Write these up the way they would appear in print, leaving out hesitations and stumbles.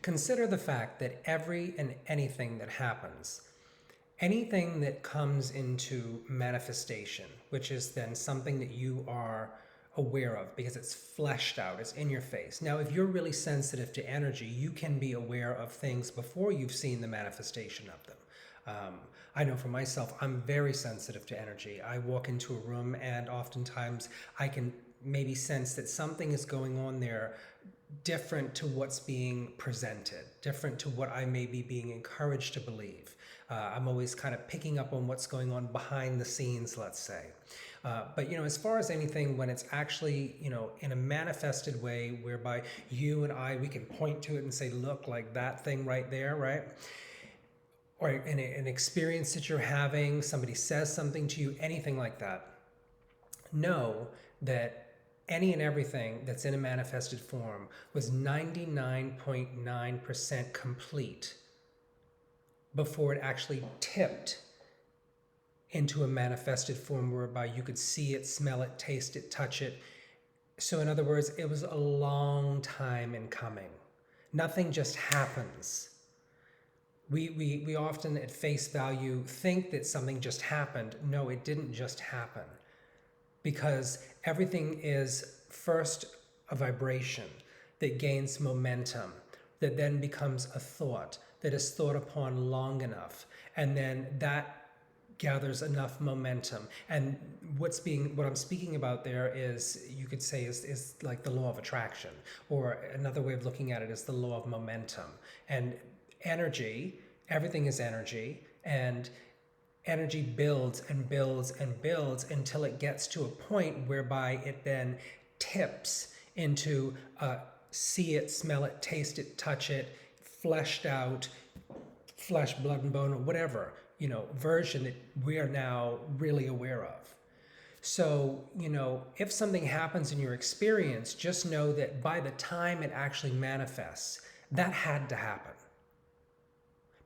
Consider the fact that every and anything that happens, anything that comes into manifestation, which is then something that you are aware of because it's fleshed out, it's in your face. Now, if you're really sensitive to energy, you can be aware of things before you've seen the manifestation of them. I know for myself, I'm very sensitive to energy. I walk into a room and oftentimes I can maybe sense that something is going on there different to what's being presented, different to what I may be being encouraged to believe. I'm always kind of picking up on what's going on behind the scenes, let's say. But, as far as anything, when it's actually, in a manifested way whereby you and I, we can point to it and say, look, like that thing right there, right? Or an experience that you're having, somebody says something to you, anything like that, know that any and everything that's in a manifested form was 99.9% complete before it actually tipped into a manifested form whereby you could see it, smell it, taste it, touch it. So in other words, it was a long time in coming. Nothing just happens. We often at face value think that something just happened. No, it didn't just happen. Because everything is first a vibration that gains momentum, that then becomes a thought, that is thought upon long enough, and then that gathers enough momentum. And what I'm speaking about there is, you could say, is like the law of attraction, or another way of looking at it is the law of momentum. And energy, everything is energy, and energy builds and builds and builds until it gets to a point whereby it then tips into see it, smell it, taste it, touch it, fleshed out, flesh, blood and bone, or whatever, version that we are now really aware of. So, if something happens in your experience, just know that by the time it actually manifests, that had to happen.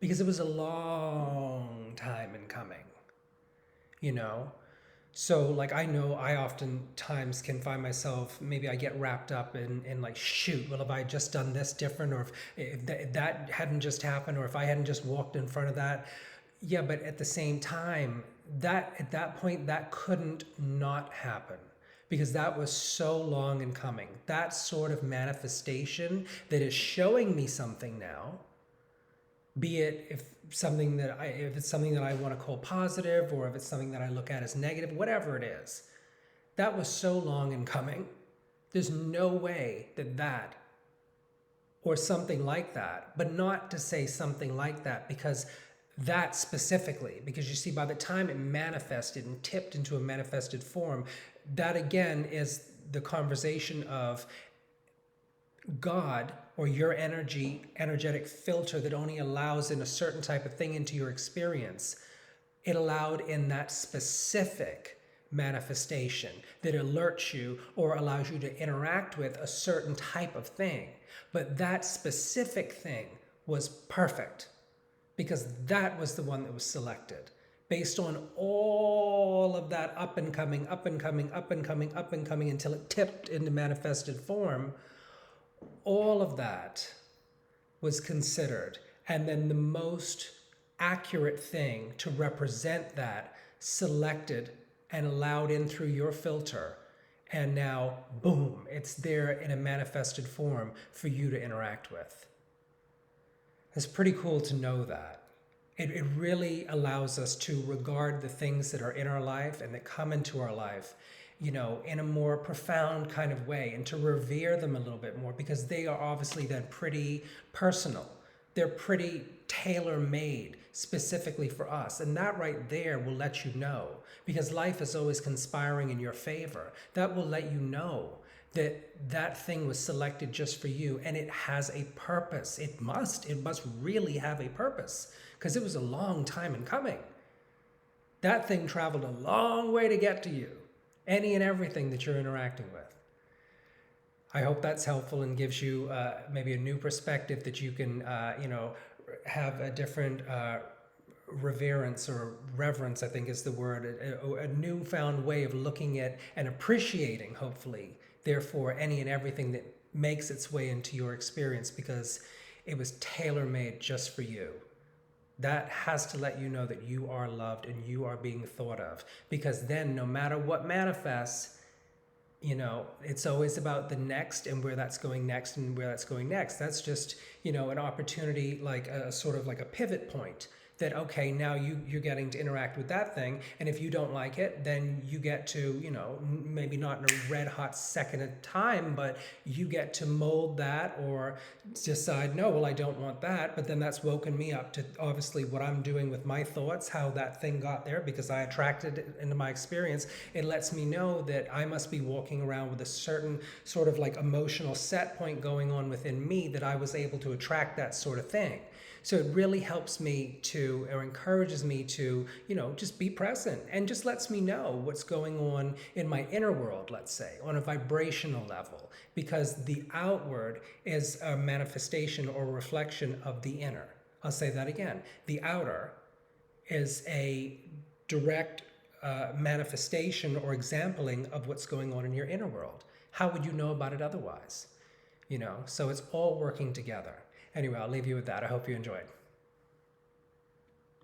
Because it was a long time in coming, So like, I know I oftentimes can find myself, maybe I get wrapped up in like, shoot, well, if I had just done this different, or if that hadn't just happened, or if I hadn't just walked in front of that. Yeah, but at the same time, at that point, that couldn't not happen. Because that was so long in coming. That sort of manifestation that is showing me something now, be it if it's something that I want to call positive, or if it's something that I look at as negative, whatever it is, that was so long in coming. There's no way that or something like that, but not to say something like that, because that specifically, because you see, by the time it manifested and tipped into a manifested form, that again is the conversation of God, or your energetic filter that only allows in a certain type of thing into your experience. It allowed in that specific manifestation that alerts you or allows you to interact with a certain type of thing. But that specific thing was perfect, because that was the one that was selected based on all of that up and coming until it tipped into manifested form. All of that was considered, and then the most accurate thing to represent that selected and allowed in through your filter, and now boom, it's there in a manifested form for you to interact with. It's pretty cool to know that. It really allows us to regard the things that are in our life and that come into our life, in a more profound kind of way, and to revere them a little bit more, because they are obviously then pretty personal. They're pretty tailor-made specifically for us. And that right there will let you know, because life is always conspiring in your favor. That will let you know that thing was selected just for you, and it has a purpose. It must really have a purpose, because it was a long time in coming. That thing traveled a long way to get to you. Any and everything that you're interacting with. I hope that's helpful and gives you maybe a new perspective that you can, have a different reverence or reverence, I think is the word, a newfound way of looking at and appreciating, hopefully, therefore, any and everything that makes its way into your experience, because it was tailor-made just for you. That has to let you know that you are loved and you are being thought of. Because then no matter what manifests, it's always about the next and where that's going next and where that's going next. That's just, an opportunity, like a sort of like a pivot point that, okay, now you're getting to interact with that thing. And if you don't like it, then you get to, maybe not in a red hot second of time, but you get to mold that or decide, no, well, I don't want that. But then that's woken me up to obviously what I'm doing with my thoughts, how that thing got there, because I attracted it into my experience. It lets me know that I must be walking around with a certain sort of like emotional set point going on within me that I was able to attract that sort of thing. So it really helps me to, or encourages me to, just be present, and just lets me know what's going on in my inner world, let's say, on a vibrational level, because the outward is a manifestation or reflection of the inner. I'll say that again. The outer is a direct manifestation or exempling of what's going on in your inner world. How would you know about it otherwise? So it's all working together. Anyway, I'll leave you with that. I hope you enjoyed.